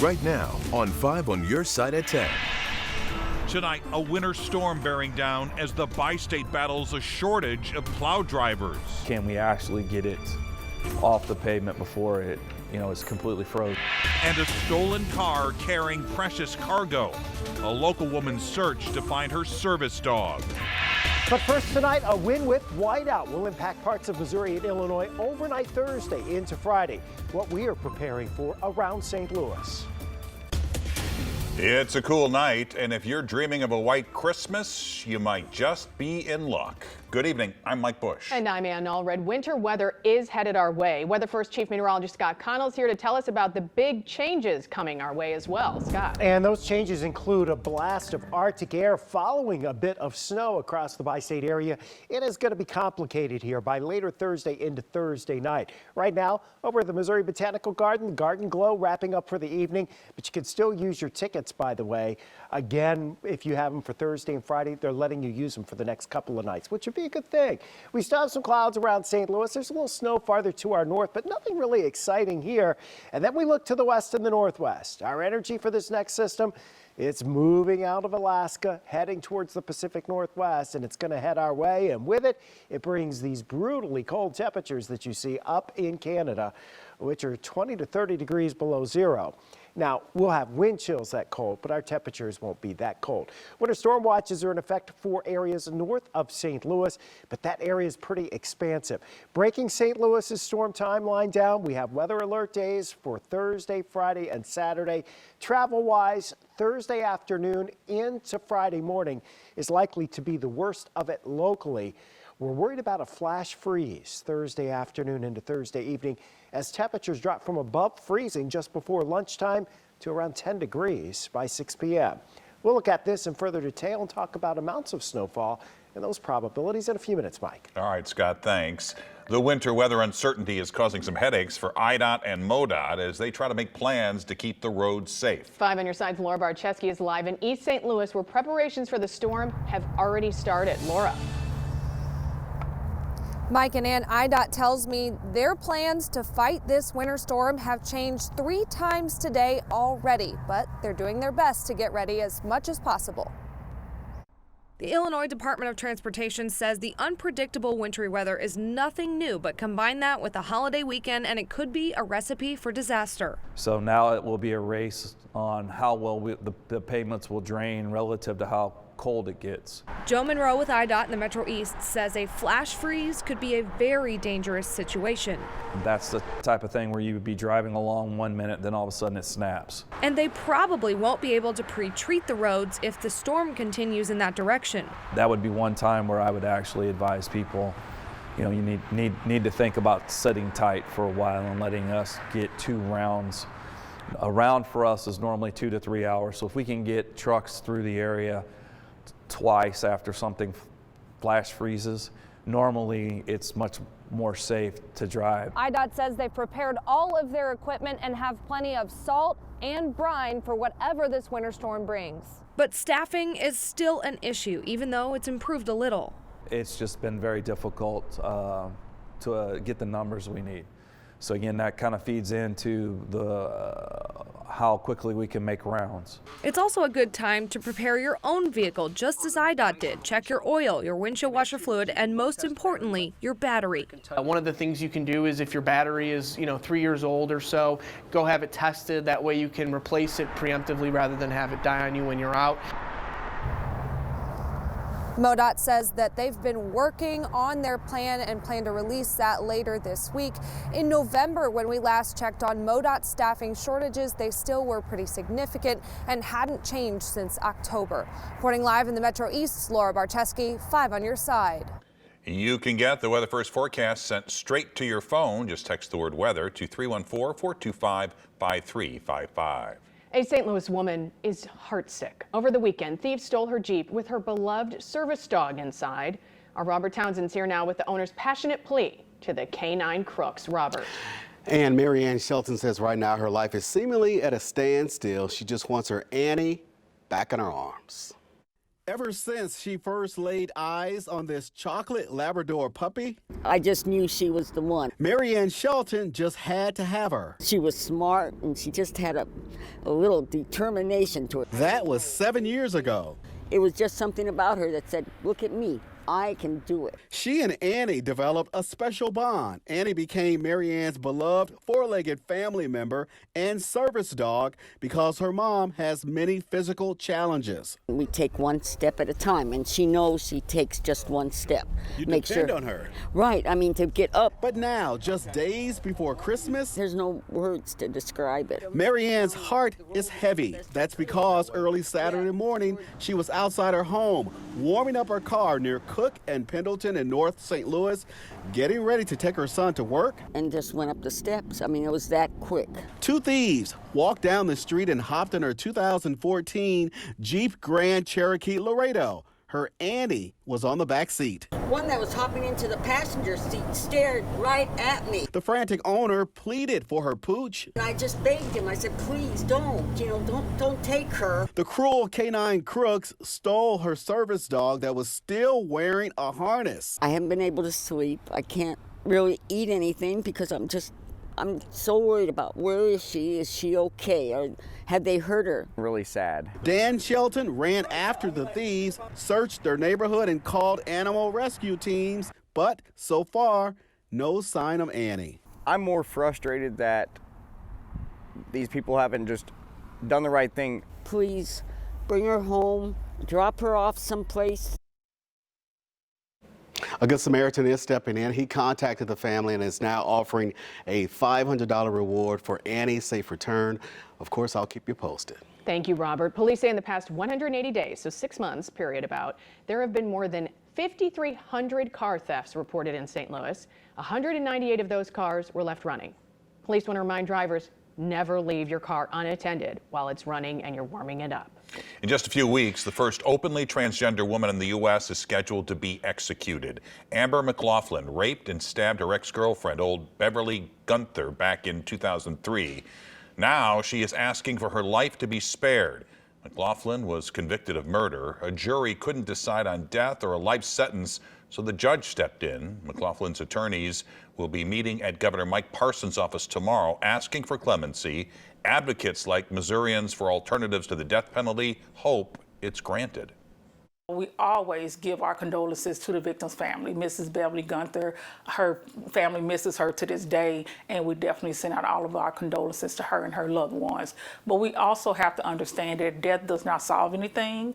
right now on 5 on your side at 10. Tonight, a winter storm bearing down as the bi-state battles a shortage of plow drivers. Can we actually get it off the pavement before it, is completely frozen? And a stolen car carrying precious cargo. A local woman's search to find her service dog. But first tonight, a wind whip whiteout will impact parts of Missouri and Illinois overnight Thursday into Friday. What we are preparing for around St. Louis. It's a cool night, and if you're dreaming of a white Christmas, you might just be in luck. Good evening, I'm Mike Bush. And I'm Ann Allred. Winter weather is headed our way. Weather First Chief Meteorologist Scott Connell is here to tell us about the big changes coming our way as well. Scott. And those changes include a blast of Arctic air following a bit of snow across the bi-state area. It is going to be complicated here by later Thursday into Thursday night. Right now, over at the Missouri Botanical Garden, the Garden Glow wrapping up for the evening, but you can still use your tickets, by the way. Again, if you have them for Thursday and Friday, they're letting you use them for the next couple of nights, which would be a good thing. We still have some clouds around St. Louis. There's a little snow farther to our north, but nothing really exciting here. And then we look to the west and the northwest. Our energy for this next system, it's moving out of Alaska, heading towards the Pacific Northwest, and it's going to head our way. And with it, it brings these brutally cold temperatures that you see up in Canada, which are 20 to 30 degrees below zero. Now, we'll have wind chills that cold, but our temperatures won't be that cold. Winter storm watches are in effect for areas north of St. Louis, but that area is pretty expansive. Breaking St. Louis's storm timeline down, we have weather alert days for Thursday, Friday, and Saturday. Travel-wise, Thursday afternoon into Friday morning is likely to be the worst of it locally. We're worried about a flash freeze Thursday afternoon into Thursday evening as temperatures drop from above freezing just before lunchtime to around 10 degrees by 6 p.m. We'll look at this in further detail and talk about amounts of snowfall and those probabilities in a few minutes, Mike. All right, Scott, thanks. The winter weather uncertainty is causing some headaches for IDOT and MoDOT as they try to make plans to keep the roads safe. 5 on your side's Laura Barczewski is live in East St. Louis, where preparations for the storm have already started. Laura. Mike and Ann, IDOT tells me their plans to fight this winter storm have changed 3 times today already, but they're doing their best to get ready as much as possible. The Illinois Department of Transportation says the unpredictable wintry weather is nothing new, but combine that with a holiday weekend and it could be a recipe for disaster. So now it will be a race on how well the pavements will drain relative to how cold it gets. Joe Monroe with IDOT in the Metro East says a flash freeze could be a very dangerous situation. That's the type of thing where you would be driving along 1 minute, then all of a sudden it snaps. And they probably won't be able to pre-treat the roads if the storm continues in that direction. That would be one time where I would actually advise people, you need to think about sitting tight for a while and letting us get 2 rounds. A round for us is normally 2 to 3 hours, so if we can get trucks through the area twice after something flash freezes, normally it's much more safe to drive. IDOT says they've prepared all of their equipment and have plenty of salt and brine for whatever this winter storm brings. But staffing is still an issue, even though it's improved a little. It's just been very difficult to get the numbers we need. So again, that kind of feeds into how quickly we can make rounds. It's also a good time to prepare your own vehicle, just as IDOT did. Check your oil, your windshield washer fluid, and most importantly, your battery. One of the things you can do is if your battery is 3 years old or so, go have it tested. That way you can replace it preemptively rather than have it die on you when you're out. MoDOT says that they've been working on their plan and plan to release that later this week. In November, when we last checked on MoDOT staffing shortages, they still were pretty significant and hadn't changed since October. Reporting live in the Metro East, Laura Barczewski, 5 on your side. You can get the Weather First forecast sent straight to your phone. Just text the word weather to 314-425-5355. A St. Louis woman is heartsick. Over the weekend, thieves stole her Jeep with her beloved service dog inside. Our Robert Townsend's here now with the owner's passionate plea to the canine crooks. Robert. And Mary Ann Shelton says right now her life is seemingly at a standstill. She just wants her Annie back in her arms. Ever since she first laid eyes on this chocolate Labrador puppy, I just knew she was the one. Marianne Shelton just had to have her. She was smart and she just had a little determination to it. That was 7 years ago. It was just something about her that said, look at me. I can do it. She and Annie developed a special bond. Annie became Marianne's beloved four-legged family member and service dog because her mom has many physical challenges. We take one step at a time, and she knows she takes just one step. You depend on her. Right, I mean, to get up. But now, just days before Christmas, there's no words to describe it. Marianne's heart is heavy. That's because early Saturday morning, she was outside her home, warming up her car near Cook and Pendleton in North St. Louis, getting ready to take her son to work. And just went up the steps. I mean, it was that quick. Two thieves walked down the street and hopped in her 2014 Jeep Grand Cherokee Laredo. Her Annie was on the back seat. One that was hopping into the passenger seat stared right at me. The frantic owner pleaded for her pooch. And I just begged him. I said, please don't, don't take her. The cruel canine crooks stole her service dog that was still wearing a harness. I haven't been able to sleep. I can't really eat anything because I'm so worried about where is she okay, or had they hurt her? Really sad. Dan Shelton ran after the thieves, searched their neighborhood and called animal rescue teams, but so far, no sign of Annie. I'm more frustrated that these people haven't just done the right thing. Please bring her home, drop her off someplace. A Good Samaritan is stepping in. He contacted the family and is now offering a $500 reward for Annie's safe return. Of course, I'll keep you posted. Thank you, Robert. Police say in the past 180 days, so 6 months period there have been more than 5,300 car thefts reported in St. Louis. 198 of those cars were left running. Police want to remind drivers, never leave your car unattended while it's running and you're warming it up. In just a few weeks, the first openly transgender woman in the U.S. is scheduled to be executed. Amber McLaughlin raped and stabbed her ex-girlfriend, old Beverly Gunther, back in 2003. Now she is asking for her life to be spared. McLaughlin was convicted of murder. A jury couldn't decide on death or a life sentence, so the judge stepped in. McLaughlin's attorneys will be meeting at Governor Mike Parson's office tomorrow asking for clemency. Advocates like Missourians for Alternatives to the Death Penalty hope it's granted. We always give our condolences to the victim's family. Mrs. Beverly Gunther, her family misses her to this day, and we definitely send out all of our condolences to her and her loved ones. But we also have to understand that death does not solve anything.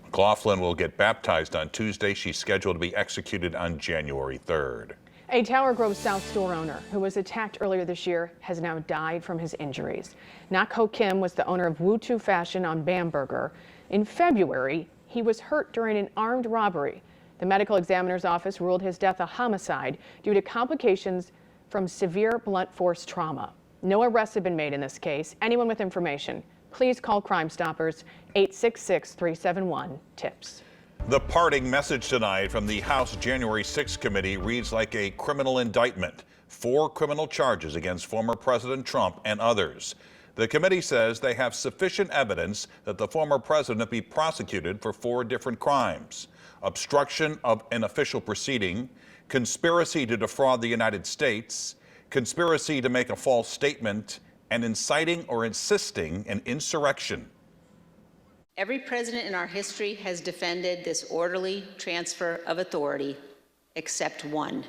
McLaughlin will get baptized on Tuesday. She's scheduled to be executed on January 3rd. A Tower Grove South store owner who was attacked earlier this year has now died from his injuries. Nak Ho Kim was the owner of Wutu Fashion on Bamberger. In February, he was hurt during an armed robbery. The medical examiner's office ruled his death a homicide due to complications from severe blunt force trauma. No arrests have been made in this case. Anyone with information, please call Crime Stoppers 866-371-TIPS. The parting message tonight from the House January 6th committee reads like a criminal indictment. 4 criminal charges against former President Trump and others. The committee says they have sufficient evidence that the former president be prosecuted for 4 different crimes: obstruction of an official proceeding, conspiracy to defraud the United States, conspiracy to make a false statement, and inciting or assisting an insurrection. Every president in our history has defended this orderly transfer of authority, except one.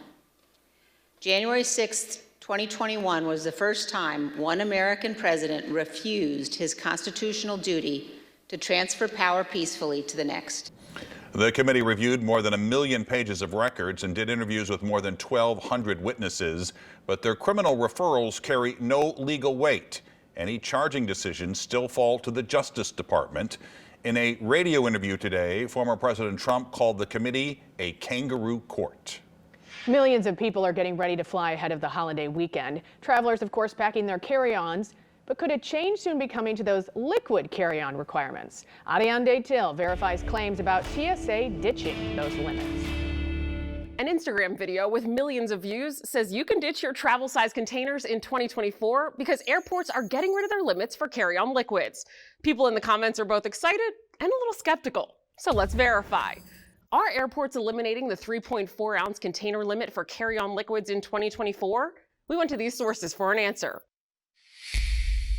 January 6th, 2021 was the first time one American president refused his constitutional duty to transfer power peacefully to the next. The committee reviewed more than 1 million pages of records and did interviews with more than 1,200 witnesses, but their criminal referrals carry no legal weight. Any charging decisions still fall to the Justice Department. In a radio interview today, former President Trump called the committee a kangaroo court. Millions of people are getting ready to fly ahead of the holiday weekend. Travelers, of course, packing their carry-ons. But could a change soon be coming to those liquid carry-on requirements? Ariane Till verifies claims about TSA ditching those limits. An Instagram video with millions of views says you can ditch your travel-size containers in 2024 because airports are getting rid of their limits for carry-on liquids. People in the comments are both excited and a little skeptical. So let's verify. Are airports eliminating the 3.4-ounce container limit for carry-on liquids in 2024? We went to these sources for an answer.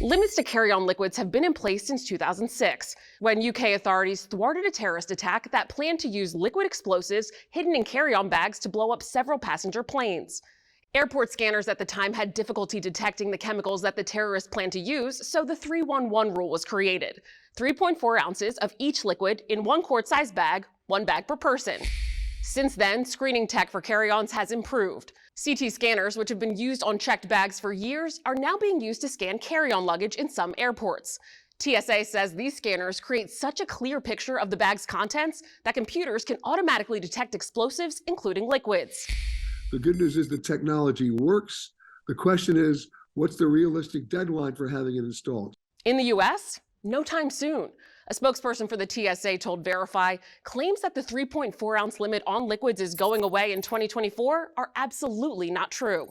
Limits to carry-on liquids have been in place since 2006, when UK authorities thwarted a terrorist attack that planned to use liquid explosives hidden in carry-on bags to blow up several passenger planes. Airport scanners at the time had difficulty detecting the chemicals that the terrorists planned to use, so the 311 rule was created. 3.4 ounces of each liquid in one quart-sized bag, one bag per person. Since then, screening tech for carry-ons has improved. CT scanners, which have been used on checked bags for years, are now being used to scan carry-on luggage in some airports. TSA says these scanners create such a clear picture of the bag's contents that computers can automatically detect explosives, including liquids. The good news is the technology works. The question is, what's the realistic deadline for having it installed? In the U.S., no time soon. A spokesperson for the TSA told Verify claims that the 3.4-ounce limit on liquids is going away in 2024 are absolutely not true.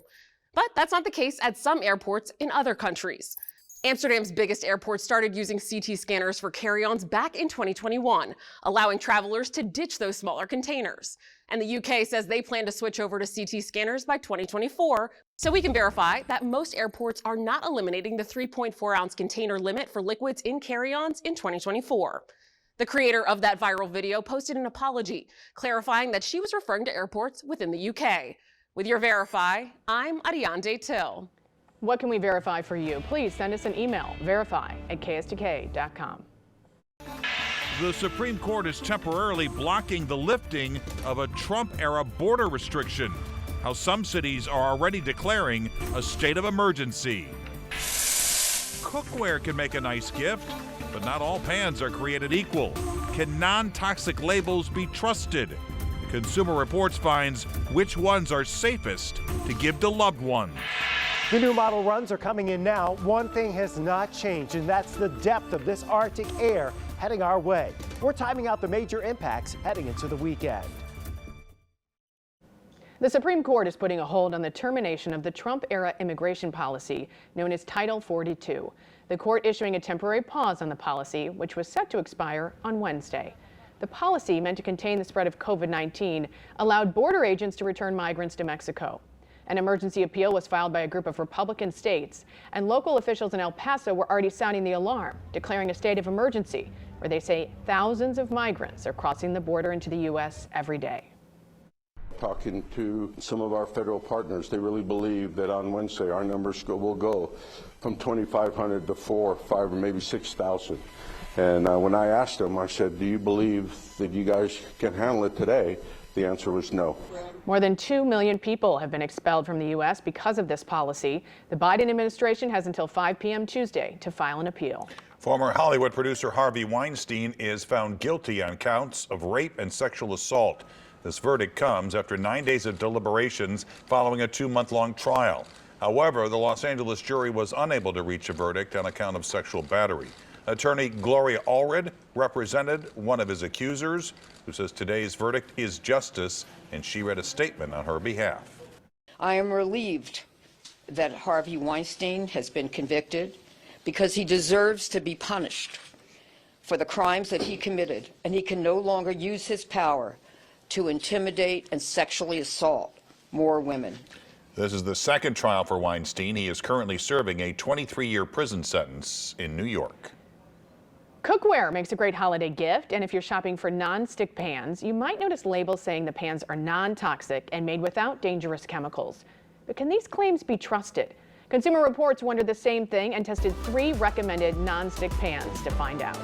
But that's not the case at some airports in other countries. Amsterdam's biggest airport started using CT scanners for carry-ons back in 2021, allowing travelers to ditch those smaller containers. And the UK says they plan to switch over to CT scanners by 2024, so we can verify that most airports are not eliminating the 3.4-ounce container limit for liquids in carry-ons in 2024. The creator of that viral video posted an apology, clarifying that she was referring to airports within the UK. With your Verify, I'm Ariane Till. What can we verify for you? Please send us an email, verify@kstk.com. The Supreme Court is temporarily blocking the lifting of a Trump-era border restriction. How some cities are already declaring a state of emergency. Cookware can make a nice gift, but not all pans are created equal. Can non-toxic labels be trusted? Consumer Reports finds which ones are safest to give to loved ones. The new model runs are coming in now. One thing has not changed, and that's the depth of this Arctic air heading our way. We're timing out the major impacts heading into the weekend. The Supreme Court is putting a hold on the termination of the Trump-era immigration policy known as Title 42. The court issuing a temporary pause on the policy, which was set to expire on Wednesday. The policy, meant to contain the spread of COVID-19, allowed border agents to return migrants to Mexico. An emergency appeal was filed by a group of Republican states, and local officials in El Paso were already sounding the alarm, declaring a state of emergency, where they say thousands of migrants are crossing the border into the U.S. every day. Talking to some of our federal partners, they really believe that on Wednesday our numbers will go from 2,500 to 4,000, 5,000, or maybe 6,000. And when I asked them, I said, do you believe that you guys can handle it today? The answer was no. More than 2 million people have been expelled from the U.S. because of this policy. The Biden administration has until 5 p.m. Tuesday to file an appeal. Former Hollywood producer Harvey Weinstein is found guilty on counts of rape and sexual assault. This verdict comes after 9 days of deliberations following a 2-month-long trial. However, the Los Angeles jury was unable to reach a verdict on account of sexual battery. Attorney Gloria Allred represented one of his accusers, who says today's verdict is justice, and she read a statement on her behalf. I am relieved that Harvey Weinstein has been convicted because he deserves to be punished for the crimes that he committed, and he can no longer use his power to intimidate and sexually assault more women. This is the second trial for Weinstein. He is currently serving a 23-year prison sentence in New York. Cookware makes a great holiday gift, and if you're shopping for non-stick pans, you might notice labels saying the pans are non-toxic and made without dangerous chemicals. But can these claims be trusted? Consumer Reports wondered the same thing and tested 3 recommended non-stick pans to find out.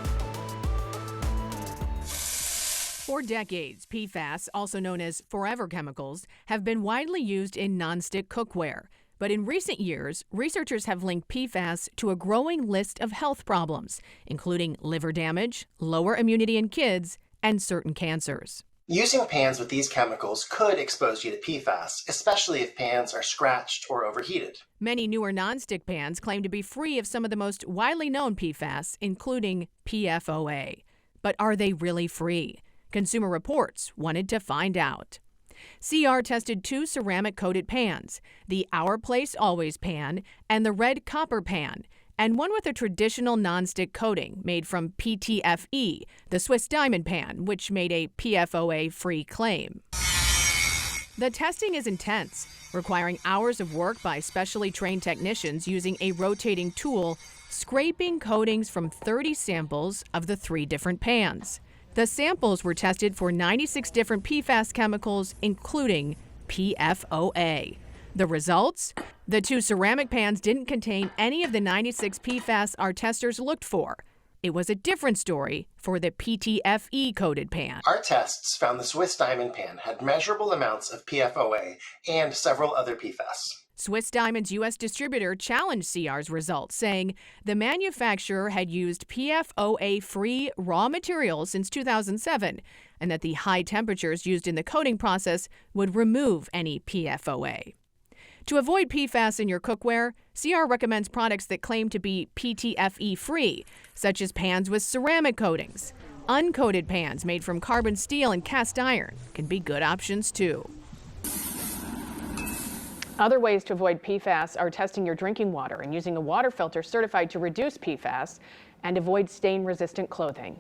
For decades, PFAS, also known as forever chemicals, have been widely used in nonstick cookware. But in recent years, researchers have linked PFAS to a growing list of health problems, including liver damage, lower immunity in kids, and certain cancers. Using pans with these chemicals could expose you to PFAS, especially if pans are scratched or overheated. Many newer nonstick pans claim to be free of some of the most widely known PFAS, including PFOA. But are they really free? Consumer Reports wanted to find out. CR tested 2 ceramic-coated pans, the Our Place Always pan and the Red Copper pan, and one with a traditional nonstick coating made from PTFE, the Swiss Diamond Pan, which made a PFOA-free claim. The testing is intense, requiring hours of work by specially trained technicians using a rotating tool, scraping coatings from 30 samples of the 3 different pans. The samples were tested for 96 different PFAS chemicals, including PFOA. The results? The 2 ceramic pans didn't contain any of the 96 PFAS our testers looked for. It was a different story for the PTFE-coated pan. Our tests found the Swiss Diamond Pan had measurable amounts of PFOA and several other PFAS. Swiss Diamond's U.S. distributor challenged CR's results, saying the manufacturer had used PFOA-free raw materials since 2007, and that the high temperatures used in the coating process would remove any PFOA. To avoid PFAS in your cookware, CR recommends products that claim to be PTFE-free, such as pans with ceramic coatings. Uncoated pans made from carbon steel and cast iron can be good options too. Other ways to avoid PFAS are testing your drinking water and using a water filter certified to reduce PFAS and avoid stain-resistant clothing.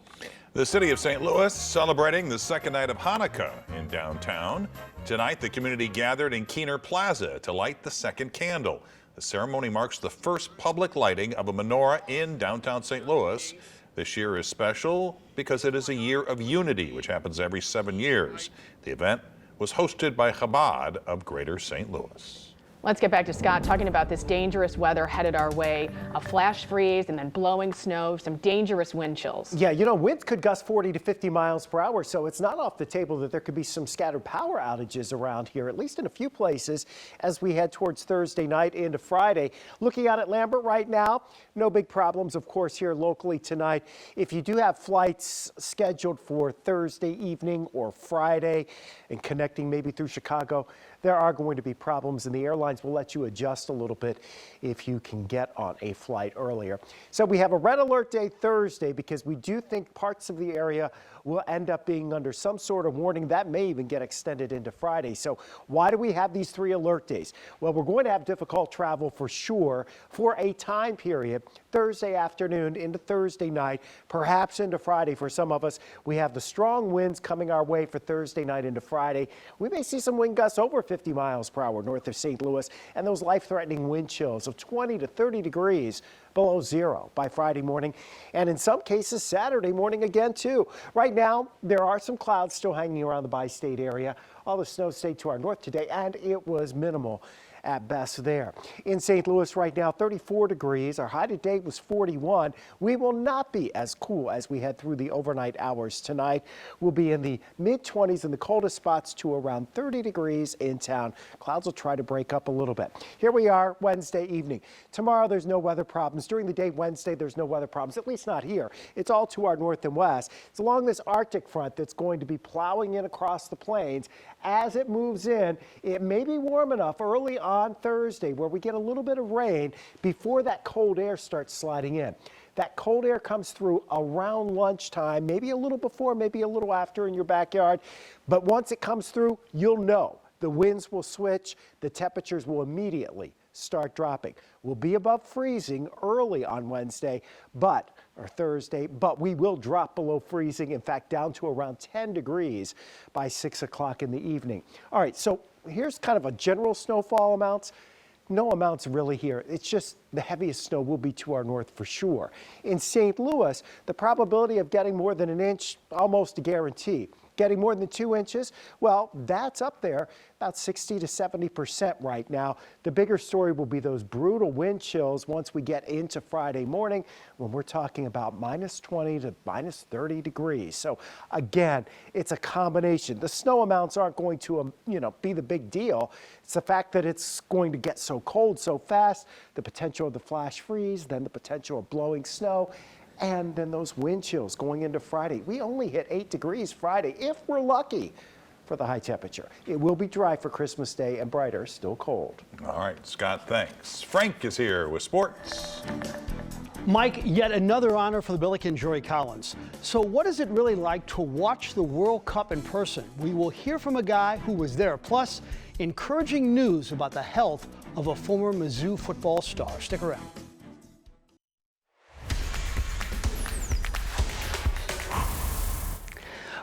The city of St. Louis celebrating the second night of Hanukkah in downtown. Tonight, the community gathered in Keener Plaza to light the second candle. The ceremony marks the first public lighting of a menorah in downtown St. Louis. This year is special because it is a year of unity, which happens every 7 years. The event was hosted by Chabad of Greater St. Louis. Let's get back to Scott talking about this dangerous weather headed our way. A flash freeze and then blowing snow, some dangerous wind chills. Yeah, winds could gust 40 to 50 miles per hour, so it's not off the table that there could be some scattered power outages around here, at least in a few places, as we head towards Thursday night into Friday. Looking out at Lambert right now, no big problems, of course, here locally tonight. If you do have flights scheduled for Thursday evening or Friday and connecting maybe through Chicago, there are going to be problems, and the airlines will let you adjust a little bit if you can get on a flight earlier. So we have a red alert day Thursday because we do think parts of the area will end up being under some sort of warning. That may even get extended into Friday. So why do we have these 3 alert days? Well, we're going to have difficult travel for sure for a time period, Thursday afternoon into Thursday night, perhaps into Friday for some of us. We have the strong winds coming our way for Thursday night into Friday. We may see some wind gusts over 50 miles per hour north of St. Louis, and those life-threatening wind chills of 20 to 30 degrees below zero by Friday morning, and in some cases Saturday morning again too. Right now, there are some clouds still hanging around the bi-state area. All the snow stayed to our north today, and it was minimal at best there. In St. Louis right now, 34 degrees. Our high today was 41. We will not be as cool as we head through the overnight hours tonight. We'll be in the mid-20s in the coldest spots to around 30 degrees in town. Clouds will try to break up a little bit. Here we are Wednesday evening. Tomorrow there's no weather problems. During the day Wednesday there's no weather problems, at least not here. It's all to our north and west. It's along this Arctic front that's going to be plowing in across the plains. As it moves in, it may be warm enough early on Thursday where we get a little bit of rain before that cold air starts sliding in. That cold air comes through around lunchtime, maybe a little before, maybe a little after in your backyard. But once it comes through, you'll know. The winds will switch, the temperatures will immediately start dropping. We'll be above freezing early on Wednesday, or Thursday, but we will drop below freezing, in fact, down to around 10 degrees by 6 o'clock in the evening. All right, so here's kind of a general snowfall amounts. No amounts really here. It's just the heaviest snow will be to our north for sure. In St. Louis, the probability of getting more than an inch, almost a guarantee. Getting more than 2 inches, well, that's up there, about 60 to 70% right now. The bigger story will be those brutal wind chills once we get into Friday morning when we're talking about minus 20 to minus 30 degrees. So again, it's a combination. The snow amounts aren't going to, be the big deal. It's the fact that it's going to get so cold so fast, the potential of the flash freeze, then the potential of blowing snow. And then those wind chills going into Friday. We only hit 8 degrees Friday if we're lucky for the high temperature. It will be dry for Christmas Day and brighter, still cold. All right, Scott, thanks. Frank is here with sports. Mike, yet another honor for the Billiken Jory Collins. So what is it really like to watch the World Cup in person? We will hear from a guy who was there, plus encouraging news about the health of a former Mizzou football star. Stick around.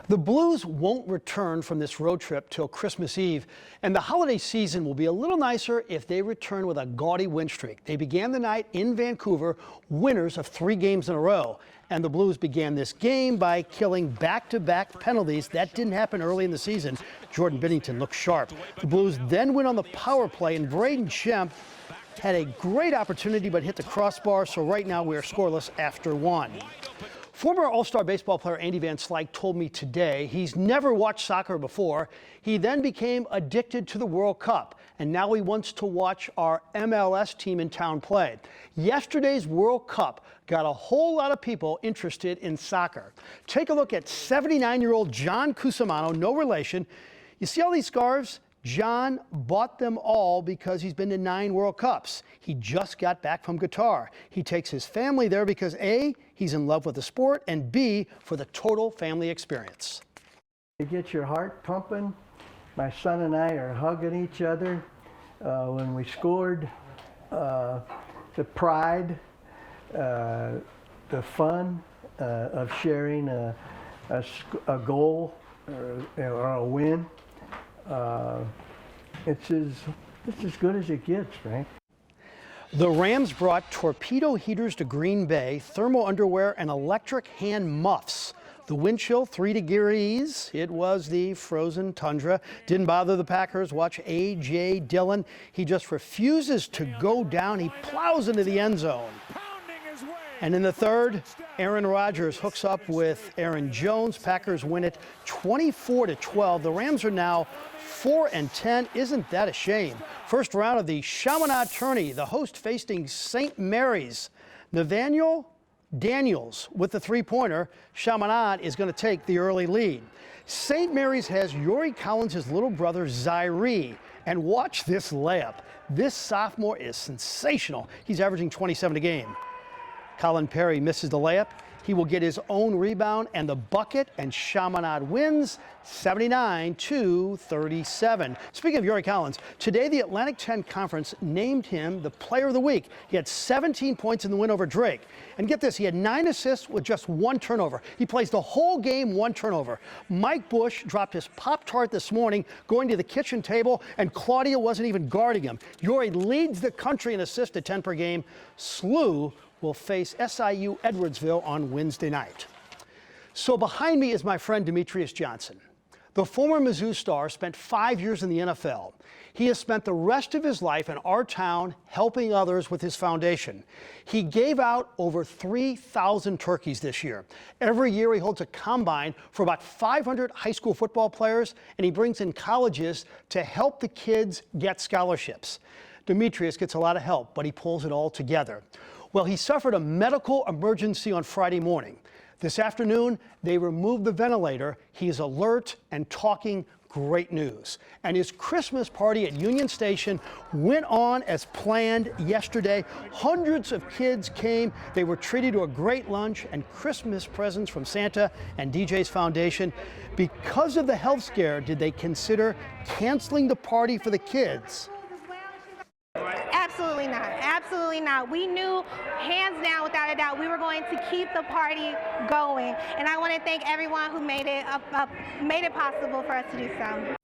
The Blues won't return from this road trip till Christmas Eve, and the holiday season will be a little nicer if they return with a gaudy win streak. They began the night in Vancouver, winners of 3 games in a row, and the Blues began this game by killing back-to-back penalties. That didn't happen early in the season. Jordan Binnington looked sharp. The Blues then went on the power play, and Braden Shem had a great opportunity but hit the crossbar, so right now we are scoreless after 1. Former All-Star baseball player Andy Van Slyke told me today he's never watched soccer before. He then became addicted to the World Cup, and now he wants to watch our MLS team in town play. Yesterday's World Cup got a whole lot of people interested in soccer. Take a look at 79-year-old John Cusimano, no relation. You see all these scarves? John bought them all because he's been to 9 World Cups. He just got back from Qatar. He takes his family there because A, he's in love with the sport, and B, for the total family experience. It gets your heart pumping. My son and I are hugging each other when we scored. The pride, the fun of sharing a goal or a win. It's as good as it gets, Frank. The Rams brought torpedo heaters to Green Bay, thermal underwear, and electric hand muffs. The wind chill, 3 degrees. It was the frozen tundra. Didn't bother the Packers. Watch A.J. Dillon. He just refuses to go down. He plows into the end zone. And in the third, Aaron Rodgers hooks up with Aaron Jones. Packers win it 24-12. The Rams are now 4-10. Isn't that a shame? First round of the Chaminade Tourney, the host facing St. Mary's. Nathaniel Daniels with the 3-pointer. Chaminade is going to take the early lead. St. Mary's has Yuri Collins' little brother, Zaire. And watch this layup. This sophomore is sensational. He's averaging 27 a game. Colin Perry misses the layup. He will get his own rebound and the bucket, and Chaminade wins 79-37. Speaking of Yuri Collins, today the Atlantic 10 Conference named him the Player of the Week. He had 17 points in the win over Drake. And get this, he had 9 assists with just 1 turnover. He plays the whole game, 1 turnover. Mike Bush dropped his Pop-Tart this morning, going to the kitchen table, and Claudia wasn't even guarding him. Yuri leads the country in assists at 10 per game. SLU will face SIU Edwardsville on Wednesday night. So behind me is my friend Demetrius Johnson. The former Mizzou star spent 5 years in the NFL. He has spent the rest of his life in our town helping others with his foundation. He gave out over 3,000 turkeys this year. Every year he holds a combine for about 500 high school football players, and he brings in colleges to help the kids get scholarships. Demetrius gets a lot of help, but he pulls it all together. Well, he suffered a medical emergency on Friday morning. This afternoon, they removed the ventilator. He is alert and talking great news. And his Christmas party at Union Station went on as planned yesterday. Hundreds of kids came. They were treated to a great lunch and Christmas presents from Santa and DJ's Foundation. Because of the health scare, did they consider canceling the party for the kids? Absolutely not. Absolutely not. We knew, hands down, without a doubt, we were going to keep the party going. And I want to thank everyone who made it possible for us to do so.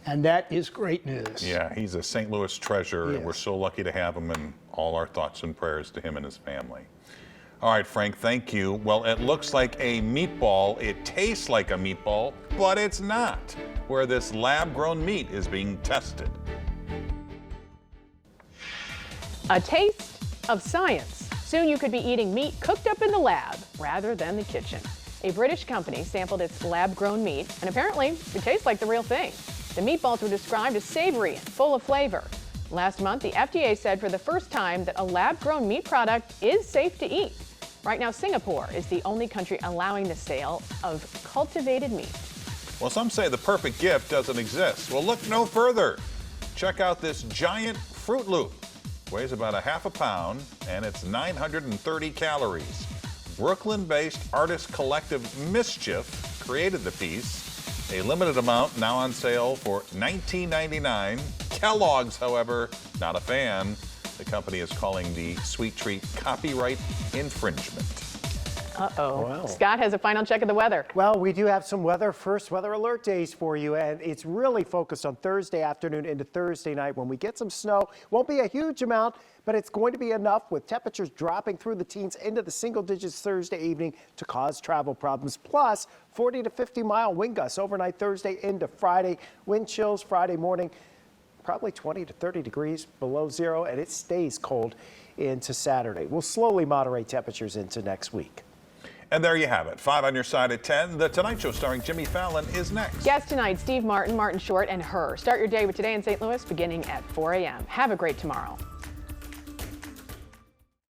And that is great news. Yeah, he's a St. Louis treasure, and we're so lucky to have him, and all our thoughts and prayers to him and his family. All right, Frank, thank you. Well, it looks like a meatball. It tastes like a meatball, but it's not, where this lab-grown meat is being tested. A taste of science. Soon you could be eating meat cooked up in the lab rather than the kitchen. A British company sampled its lab-grown meat, and apparently it tastes like the real thing. The meatballs were described as savory and full of flavor. Last month, the FDA said for the first time that a lab-grown meat product is safe to eat. Right now, Singapore is the only country allowing the sale of cultivated meat. Well, some say the perfect gift doesn't exist. Well, look no further. Check out this giant Fruit Loop. Weighs about a half a pound, and it's 930 calories. Brooklyn-based artist collective Mischief created the piece. A limited amount now on sale for $19.99. Kellogg's, however, not a fan. The company is calling the sweet treat copyright infringement. Uh-oh. Wow. Scott has a final check of the weather. Well, we do have some first weather alert days for you, and it's really focused on Thursday afternoon into Thursday night when we get some snow. Won't be a huge amount, but it's going to be enough with temperatures dropping through the teens into the single digits Thursday evening to cause travel problems. Plus 40 to 50 mile wind gusts overnight Thursday into Friday. Wind chills Friday morning, probably 20 to 30 degrees below zero, and it stays cold into Saturday. We'll slowly moderate temperatures into next week. And there you have it. 5 on your side at 10. The Tonight Show starring Jimmy Fallon is next. Guests tonight, Steve Martin, Martin Short, and Her. Start your day with Today in St. Louis beginning at 4 a.m. Have a great tomorrow.